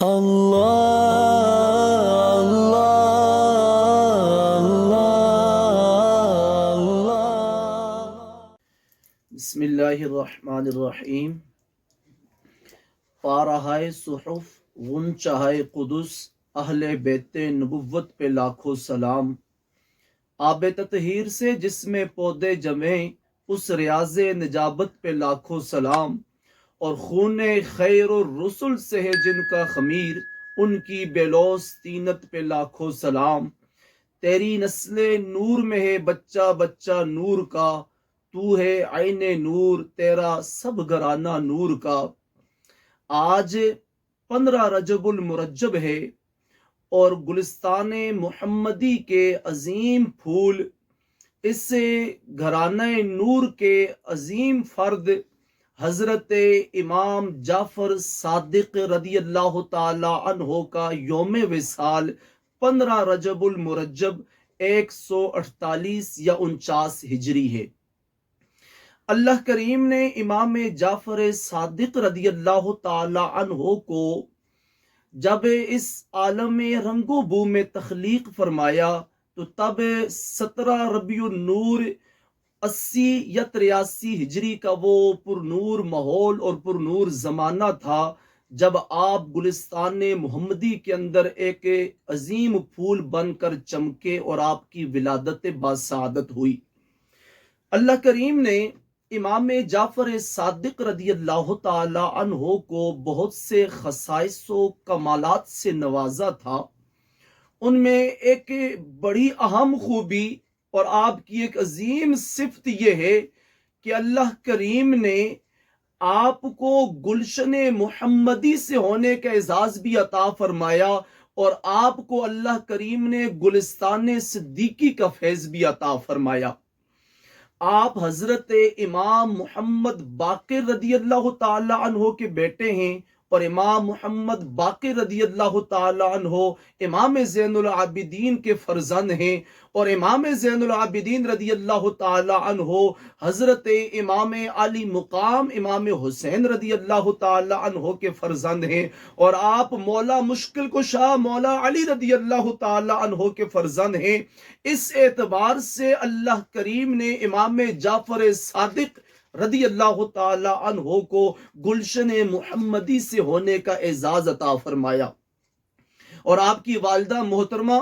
اللہ اللہ اللہ۔ بسم اللہ الرحمن الرحیم۔ پارہائے صحف غنچہائے قدس اہل بیت نبوت پہ لاکھوں سلام۔ آب تطہیر سے جس میں پودے جمیں اس ریاض نجابت پہ لاکھوں سلام، اور خون خیر الرسل سے ہے جن کا خمیر ان کی بیلوس تینت پہ لاکھوں سلام۔ تیری نسل نور میں ہے بچہ بچہ نور کا، تو ہے عین نور تیرا سب گھرانہ نور کا۔ آج 15 رجب المرجب ہے اور گلستان محمدی کے عظیم پھول اس گھرانہ نور کے عظیم فرد حضرت امام جعفر صادق رضی اللہ تعالی عنہ کا یوم وصال 15 رجب المرجب 148 یا 49 ہجری ہے۔ اللہ کریم نے امام جعفر صادق رضی اللہ تعالی عنہ کو جب اس عالم رنگ و بو میں تخلیق فرمایا تو تب 17 ربیع النور 80 یا 83 ہجری کا وہ پر نور ماحول اور پر نور زمانہ تھا جب آپ گلستان محمدی کے اندر ایک عظیم پھول بن کر چمکے اور آپ کی ولادت باسعادت ہوئی۔ اللہ کریم نے امام جعفر صادق رضی اللہ تعالی عنہ کو بہت سے خصائص و کمالات سے نوازا تھا۔ ان میں ایک بڑی اہم خوبی اور آپ کی ایک عظیم صفت یہ ہے کہ اللہ کریم نے آپ کو گلشن محمدی سے ہونے کا اعزاز بھی عطا فرمایا، اور آپ کو اللہ کریم نے گلستان صدیقی کا فیض بھی عطا فرمایا۔ آپ حضرت امام محمد باقر رضی اللہ تعالی عنہ کے بیٹے ہیں، اور امام محمد باقر رضی اللہ تعالی عنہ امام زین العابدین کے فرزند ہیں، اور امام زین العابدین رضی اللہ تعالی عنہ حضرت امام علی مقام امام حسین رضی اللہ تعالی عنہ کے فرزند ہیں، اور آپ مولا مشکل کشا مولا علی رضی اللہ تعالی عنہ کے فرزند ہیں۔ اس اعتبار سے اللہ کریم نے امام جعفر صادق رضی اللہ تعالی عنہ کو گلشن محمدی سے ہونے کا اعزاز عطا فرمایا، اور آپ کی والدہ محترمہ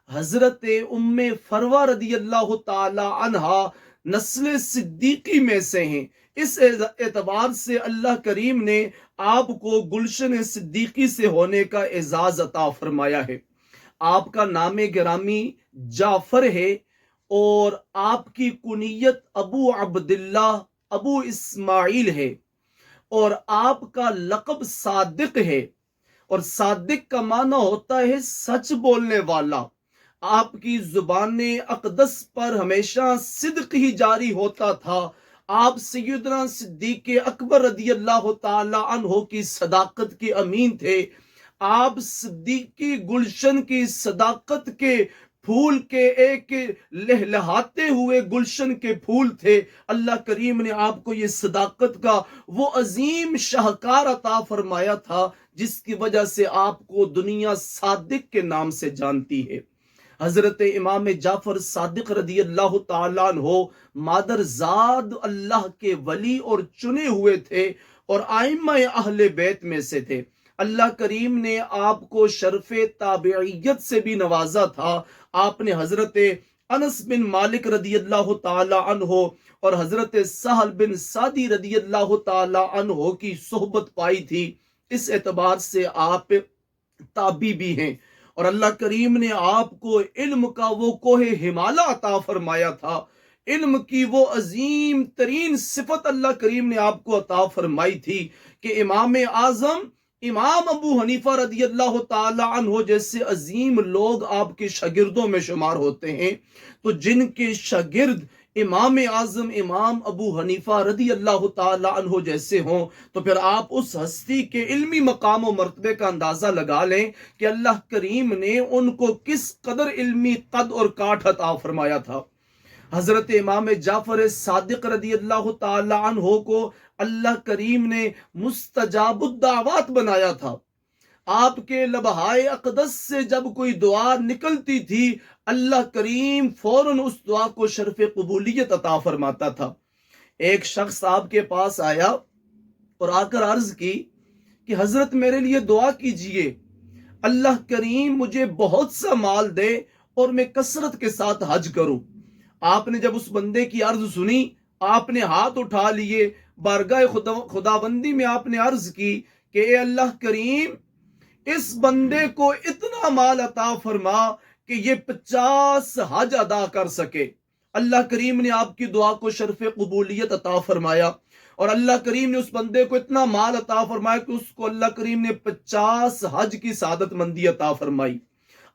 حضرت ام فروہ رضی اللہ تعالی عنہا نسل صدیقی میں سے ہیں۔ اس اعتبار سے اللہ کریم نے آپ کو گلشن صدیقی سے ہونے کا اعزاز عطا فرمایا ہے۔ آپ کا نام گرامی جعفر ہے، اور آپ کی کنیت ابو عبداللہ ابو اسماعیل ہے، اور آپ کا لقب صادق ہے، اور صادق کا معنی ہوتا ہے سچ بولنے والا۔ آپ کی زبان اقدس پر ہمیشہ صدق ہی جاری ہوتا تھا۔ آپ سیدنا صدیق اکبر رضی اللہ تعالی عنہ کی صداقت کے امین تھے۔ آپ صدیقی گلشن کی صداقت کے پھول کے ایک لہلہاتے ہوئے گلشن کے پھول تھے۔ اللہ کریم نے آپ کو یہ صداقت کا وہ عظیم شاہکار عطا فرمایا تھا جس کی وجہ سے آپ کو دنیا صادق کے نام سے جانتی ہے۔ حضرت امام جعفر صادق رضی اللہ تعالیٰ عنہ مادر زاد اللہ کے ولی اور چنے ہوئے تھے، اور ائمہ اہل بیت میں سے تھے۔ اللہ کریم نے آپ کو شرف تابعیت سے بھی نوازا تھا۔ آپ نے حضرت انس بن مالک رضی اللہ تعالی عنہ اور حضرت سہل بن سعدی رضی اللہ تعالی عنہ کی صحبت پائی تھی۔ اس اعتبار سے آپ تابعی بھی ہیں، اور اللہ کریم نے آپ کو علم کا وہ کوہ ہمالہ عطا فرمایا تھا۔ علم کی وہ عظیم ترین صفت اللہ کریم نے آپ کو عطا فرمائی تھی کہ امام اعظم امام ابو حنیفہ رضی اللہ تعالی عنہ جیسے عظیم لوگ آپ کے شاگردوں میں شمار ہوتے ہیں، تو جن کے شاگرد امام اعظم امام ابو حنیفہ رضی اللہ تعالی عنہ جیسے ہوں، تو پھر آپ اس ہستی کے علمی مقام و مرتبے کا اندازہ لگا لیں کہ اللہ کریم نے ان کو کس قدر علمی قد اور کاٹ عطا فرمایا تھا۔ حضرت امام جعفر صادق رضی اللہ تعالی عنہ کو اللہ کریم نے مستجاب الدعوات بنایا تھا۔ آپ کے لبہائے اقدس سے جب کوئی دعا نکلتی تھی اللہ کریم فوراً اس دعا کو شرف قبولیت عطا فرماتا تھا۔ ایک شخص آپ کے پاس آیا اور آ کر عرض کی کہ حضرت میرے لیے دعا کیجئے، اللہ کریم مجھے بہت سا مال دے اور میں کثرت کے ساتھ حج کروں۔ آپ نے جب اس بندے کی عرض سنی، آپ نے ہاتھ اٹھا لیے، بارگاہ خداوندی میں آپ نے عرض کی کہ اے اللہ کریم اس بندے کو اتنا مال عطا فرما کہ یہ 50 حج ادا کر سکے۔ اللہ کریم نے آپ کی دعا کو شرف قبولیت عطا فرمایا اور اللہ کریم نے اس بندے کو اتنا مال عطا فرمایا کہ اس کو اللہ کریم نے 50 حج کی سعادت مندی عطا فرمائی۔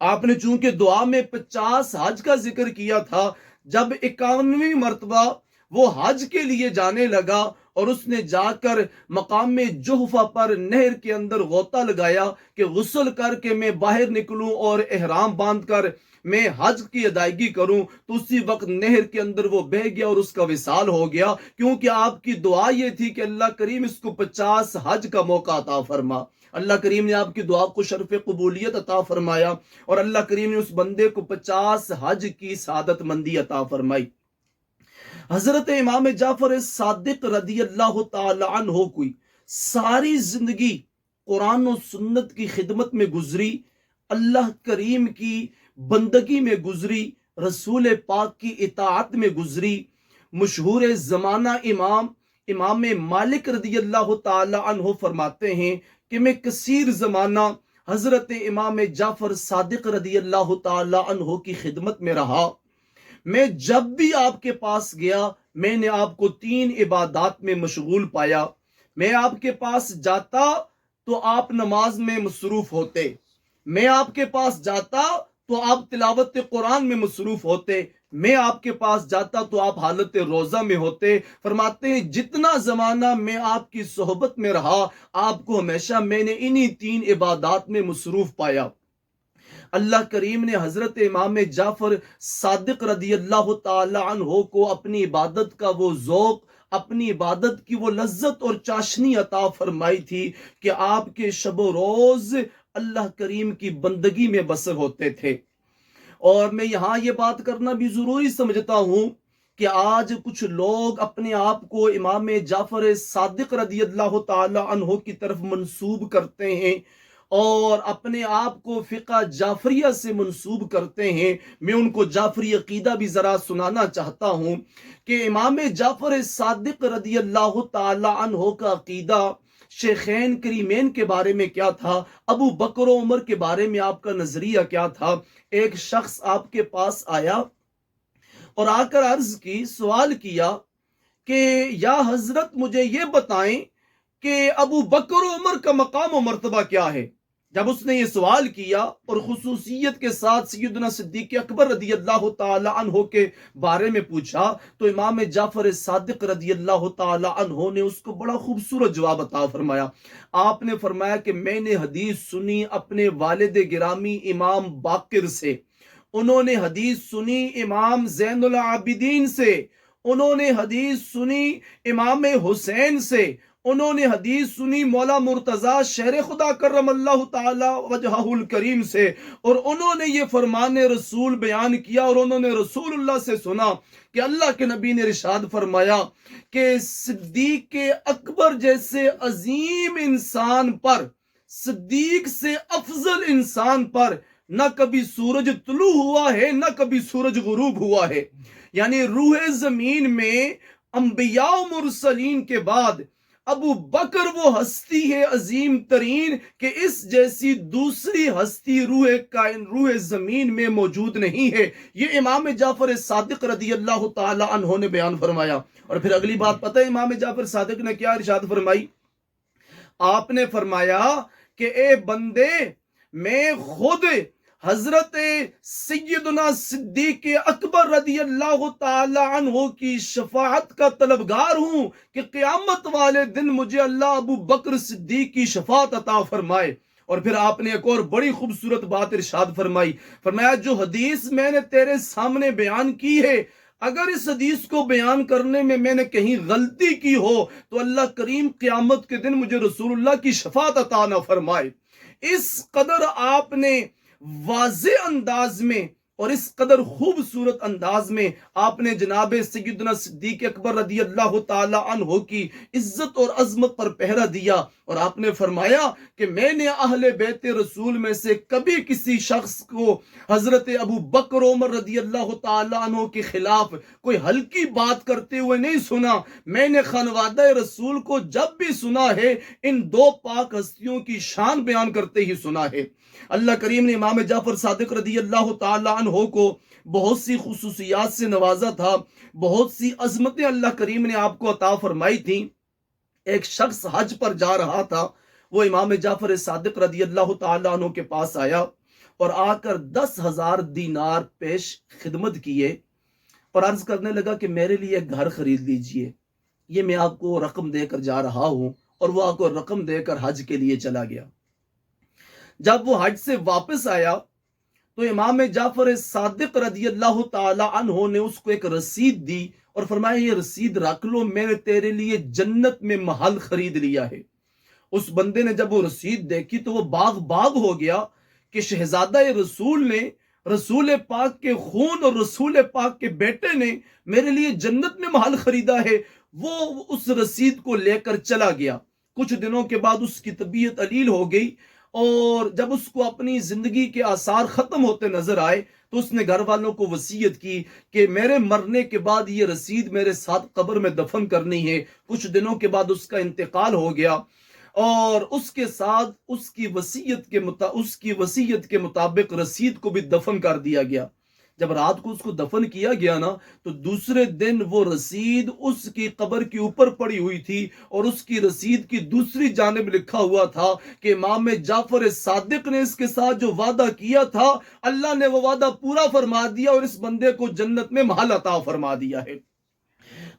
آپ نے چونکہ دعا میں 50 حج کا ذکر کیا تھا، جب 51ویں مرتبہ وہ حج کے لیے جانے لگا اور اس نے جا کر مقام جحفہ پر نہر کے اندر غوطہ لگایا کہ غسل کر کے میں باہر نکلوں اور احرام باندھ کر میں حج کی ادائیگی کروں، تو اسی وقت نہر کے اندر وہ بہہ گیا اور اس کا وصال ہو گیا، کیونکہ آپ کی دعا یہ تھی کہ اللہ کریم اس کو 50 حج کا موقع عطا فرما۔ اللہ کریم نے آپ کی دعا کو شرف قبولیت عطا فرمایا اور اللہ کریم نے اس بندے کو 50 حج کی سعادت مندی عطا فرمائی۔ حضرت امام جعفر صادق رضی اللہ تعالی عنہ کوئی ساری زندگی قرآن و سنت کی خدمت میں گزری، اللہ کریم کی بندگی میں گزری، رسول پاک کی اطاعت میں گزری۔ مشہور زمانہ امام مالک رضی اللہ تعالی عنہ فرماتے ہیں کہ میں کثیر زمانہ حضرت امام جعفر صادق رضی اللہ تعالی عنہ کی خدمت میں رہا۔ میں جب بھی آپ کے پاس گیا میں نے آپ کو 3 عبادات میں مشغول پایا۔ میں آپ کے پاس جاتا تو آپ نماز میں مصروف ہوتے، میں آپ کے پاس جاتا تو آپ تلاوت قرآن میں مصروف ہوتے، میں آپ کے پاس جاتا تو آپ حالت روزہ میں ہوتے۔ فرماتے ہیں جتنا زمانہ میں آپ کی صحبت میں رہا آپ کو ہمیشہ میں نے انہی 3 عبادات میں مصروف پایا۔ اللہ کریم نے حضرت امام جعفر صادق رضی اللہ تعالی عنہ کو اپنی عبادت کا وہ ذوق، اپنی عبادت کی وہ لذت اور چاشنی عطا فرمائی تھی کہ آپ کے شب و روز اللہ کریم کی بندگی میں بسر ہوتے تھے۔ اور میں یہاں یہ بات کرنا بھی ضروری سمجھتا ہوں کہ آج کچھ لوگ اپنے آپ کو امام جعفر صادق رضی اللہ تعالی عنہ کی طرف منسوب کرتے ہیں اور اپنے آپ کو فقہ جعفریہ سے منسوب کرتے ہیں۔ میں ان کو جعفری عقیدہ بھی ذرا سنانا چاہتا ہوں کہ امام جعفر صادق رضی اللہ تعالی عنہ کا عقیدہ شیخین کریمین کے بارے میں کیا تھا، ابو بکر و عمر کے بارے میں آپ کا نظریہ کیا تھا۔ ایک شخص آپ کے پاس آیا اور آ کر عرض کی، سوال کیا کہ یا حضرت مجھے یہ بتائیں کہ ابو بکر و عمر کا مقام و مرتبہ کیا ہے۔ جب اس نے یہ سوال کیا اور خصوصیت کے ساتھ سیدنا صدیق اکبر رضی اللہ تعالی عنہ کے بارے میں پوچھا تو امام جعفر صادق رضی اللہ تعالی عنہ نے اس کو بڑا خوبصورت جواب عطا فرمایا۔ آپ نے فرمایا کہ میں نے حدیث سنی اپنے والد گرامی امام باقر سے، انہوں نے حدیث سنی امام زین العابدین سے، انہوں نے حدیث سنی امام حسین سے، انہوں نے حدیث سنی مولا مرتضی شہر خدا کرم اللہ تعالی وجہہ الکریم سے، اور انہوں نے یہ فرمان رسول بیان کیا اور انہوں نے رسول اللہ سے سنا کہ اللہ کے نبی نے ارشاد فرمایا کہ صدیق اکبر جیسے عظیم انسان پر، صدیق سے افضل انسان پر نہ کبھی سورج طلوع ہوا ہے نہ کبھی سورج غروب ہوا ہے۔ یعنی روح زمین میں انبیاء و مرسلین کے بعد ابو بکر وہ ہستی ہے عظیم ترین کہ اس جیسی دوسری ہستی روح زمین میں موجود نہیں ہے۔ یہ امام جعفر صادق رضی اللہ تعالی عنہ نے بیان فرمایا۔ اور پھر اگلی بات پتہ ہے امام جعفر صادق نے کیا ارشاد فرمائی؟ آپ نے فرمایا کہ اے بندے میں خود حضرت سیدنا صدیق اکبر رضی اللہ تعالی عنہ کی شفاعت کا طلبگار ہوں کہ قیامت والے دن مجھے اللہ ابو بکر صدیق کی شفاعت عطا فرمائے۔ اور پھر آپ نے ایک اور بڑی خوبصورت بات ارشاد فرمائی، فرمایا جو حدیث میں نے تیرے سامنے بیان کی ہے اگر اس حدیث کو بیان کرنے میں نے کہیں غلطی کی ہو تو اللہ کریم قیامت کے دن مجھے رسول اللہ کی شفاعت عطا نہ فرمائے۔ اس قدر آپ نے واضح انداز میں اور اس قدر خوبصورت انداز میں آپ نے جناب سیدنا صدیق اکبر رضی اللہ تعالی عنہ کی عزت اور عظمت پر پہرا دیا، اور آپ نے فرمایا کہ میں نے اہل بیت رسول میں سے کبھی کسی شخص کو حضرت ابو بکر عمر رضی اللہ تعالی عنہ کے خلاف کوئی ہلکی بات کرتے ہوئے نہیں سنا۔ میں نے خانوادہ رسول کو جب بھی سنا ہے ان دو پاک ہستیوں کی شان بیان کرتے ہی سنا ہے۔ اللہ کریم نے امام جعفر صادق رضی اللہ تعالی عنہ کو بہت سی خصوصیات سے نوازا تھا، بہت سی عظمتیں اللہ کریم نے آپ کو عطا فرمائی تھیں۔ ایک شخص حج پر جا رہا تھا، وہ امام جعفر صادق رضی اللہ تعالی عنہ کے پاس آیا اور آ کر 10,000 دینار پیش خدمت کیے اور عرض کرنے لگا کہ میرے لیے ایک گھر خرید لیجئے، یہ میں آپ کو رقم دے کر جا رہا ہوں، اور وہ آپ کو رقم دے کر حج کے لیے چلا گیا۔ جب وہ حج سے واپس آیا تو امام جعفر صادق رضی اللہ تعالی عنہ نے اس کو ایک رسید دی اور فرمایا یہ رسید رکھ لو، میں نے تیرے لیے جنت میں محل خرید لیا ہے۔ اس بندے نے جب وہ رسید دیکھی تو وہ باغ ہو گیا کہ شہزادہ رسول نے، رسول پاک کے خون اور رسول پاک کے بیٹے نے میرے لیے جنت میں محل خریدا ہے۔ وہ اس رسید کو لے کر چلا گیا۔ کچھ دنوں کے بعد اس کی طبیعت علیل ہو گئی، اور جب اس کو اپنی زندگی کے آثار ختم ہوتے نظر آئے تو اس نے گھر والوں کو وصیت کی کہ میرے مرنے کے بعد یہ رسید میرے ساتھ قبر میں دفن کرنی ہے۔ کچھ دنوں کے بعد اس کا انتقال ہو گیا، اور اس کے ساتھ اس کی وصیت کے مطابق رسید کو بھی دفن کر دیا گیا۔ جب رات کو اس کو دفن کیا گیا نا تو دوسرے دن وہ رسید اس کی قبر کے اوپر پڑی ہوئی تھی، اور اس کی رسید کی دوسری جانب لکھا ہوا تھا کہ امام جعفر صادق نے اس کے ساتھ جو وعدہ کیا تھا اللہ نے وہ وعدہ پورا فرما دیا اور اس بندے کو جنت میں محل عطا فرما دیا ہے۔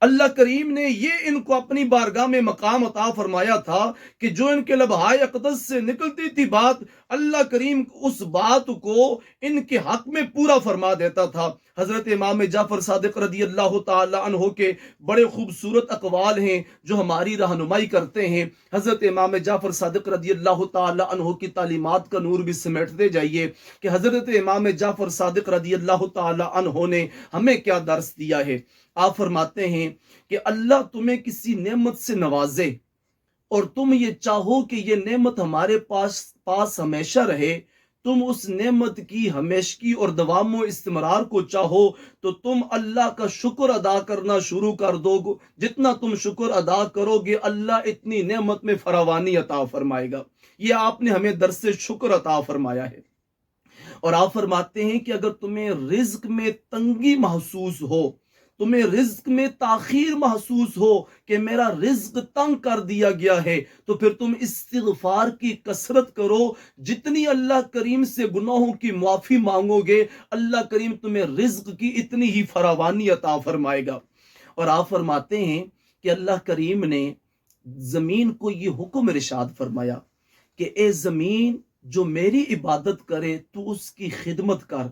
اللہ کریم نے یہ ان کو اپنی بارگاہ میں مقام عطا فرمایا تھا کہ جو ان کے لبہائے اقدس سے نکلتی تھی بات، اللہ کریم اس بات کو ان کے حق میں پورا فرما دیتا تھا۔ حضرت امام جعفر صادق رضی اللہ تعالی عنہ کے بڑے خوبصورت اقوال ہیں جو ہماری رہنمائی کرتے ہیں۔ حضرت امام جعفر صادق رضی اللہ تعالی عنہ کی تعلیمات کا نور بھی سمیٹتے جائیے کہ حضرت امام جعفر صادق رضی اللہ تعالی عنہ نے ہمیں کیا درس دیا ہے۔ آپ فرماتے ہیں کہ اللہ تمہیں کسی نعمت سے نوازے اور تم یہ چاہو کہ یہ نعمت ہمارے پاس ہمیشہ رہے، تم اس نعمت کی ہمیشگی اور دوام و استمرار کو چاہو تو تم اللہ کا شکر ادا کرنا شروع کر دو گے۔ جتنا تم شکر ادا کرو گے اللہ اتنی نعمت میں فراوانی عطا فرمائے گا۔ یہ آپ نے ہمیں درس شکر عطا فرمایا ہے۔ اور آپ فرماتے ہیں کہ اگر تمہیں رزق میں تنگی محسوس ہو، تمہیں رزق میں تاخیر محسوس ہو کہ میرا رزق تنگ کر دیا گیا ہے، تو پھر تم استغفار کی کثرت کرو۔ جتنی اللہ کریم سے گناہوں کی معافی مانگو گے اللہ کریم تمہیں رزق کی اتنی ہی فراوانی عطا فرمائے گا۔ اور آپ فرماتے ہیں کہ اللہ کریم نے زمین کو یہ حکم ارشاد فرمایا کہ اے زمین جو میری عبادت کرے تو اس کی خدمت کر،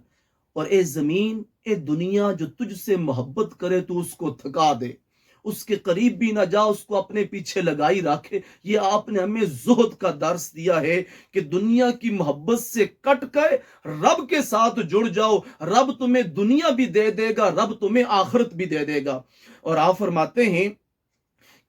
اور اے زمین، اے دنیا جو تجھ سے محبت کرے تو اس کو تھکا دے، اس کے قریب بھی نہ جا، اس کو اپنے پیچھے لگائی رکھے۔ یہ آپ نے ہمیں زہد کا درس دیا ہے کہ دنیا کی محبت سے کٹ کر رب کے ساتھ جڑ جاؤ، رب تمہیں دنیا بھی دے دے گا، رب تمہیں آخرت بھی دے دے گا۔ اور آپ فرماتے ہیں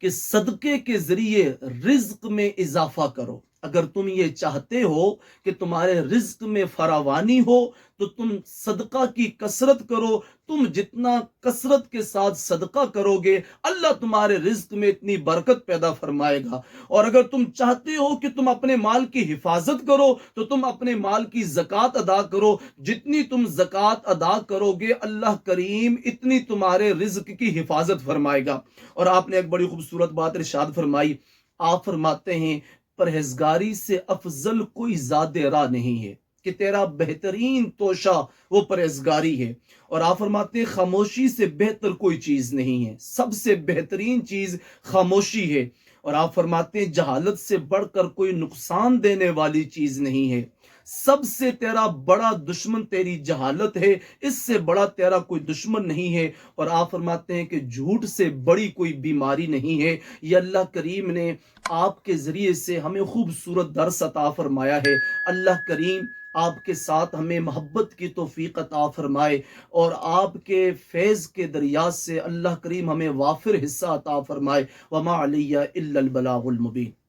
کہ صدقے کے ذریعے رزق میں اضافہ کرو۔ اگر تم یہ چاہتے ہو کہ تمہارے رزق میں فراوانی ہو تو تم صدقہ کی کثرت کرو۔ تم جتنا کثرت کے ساتھ صدقہ کرو گے اللہ تمہارے رزق میں اتنی برکت پیدا فرمائے گا۔ اور اگر تم چاہتے ہو کہ تم اپنے مال کی حفاظت کرو تو تم اپنے مال کی زکوٰۃ ادا کرو۔ جتنی تم زکوٰۃ ادا کرو گے اللہ کریم اتنی تمہارے رزق کی حفاظت فرمائے گا۔ اور آپ نے ایک بڑی خوبصورت بات ارشاد فرمائی، آپ فرماتے ہیں پرہیزگاری سے افضل کوئی زاد راہ نہیں ہے، کہ تیرا بہترین توشہ وہ پرہیزگاری ہے۔ اور آپ فرماتے ہیں خاموشی سے بہتر کوئی چیز نہیں ہے، سب سے بہترین چیز خاموشی ہے۔ اور آپ فرماتے ہیں جہالت سے بڑھ کر کوئی نقصان دینے والی چیز نہیں ہے۔ سب سے تیرا بڑا دشمن تیری جہالت ہے، اس سے بڑا تیرا کوئی دشمن نہیں ہے۔ اور آپ فرماتے ہیں کہ جھوٹ سے بڑی کوئی بیماری نہیں ہے۔ یہ اللہ کریم نے آپ کے ذریعے سے ہمیں خوبصورت درس عطا فرمایا ہے۔ اللہ کریم آپ کے ساتھ ہمیں محبت کی توفیق عطا فرمائے، اور آپ کے فیض کے دریا سے اللہ کریم ہمیں وافر حصہ عطا فرمائے۔ وما علی الا البلاغ المبین۔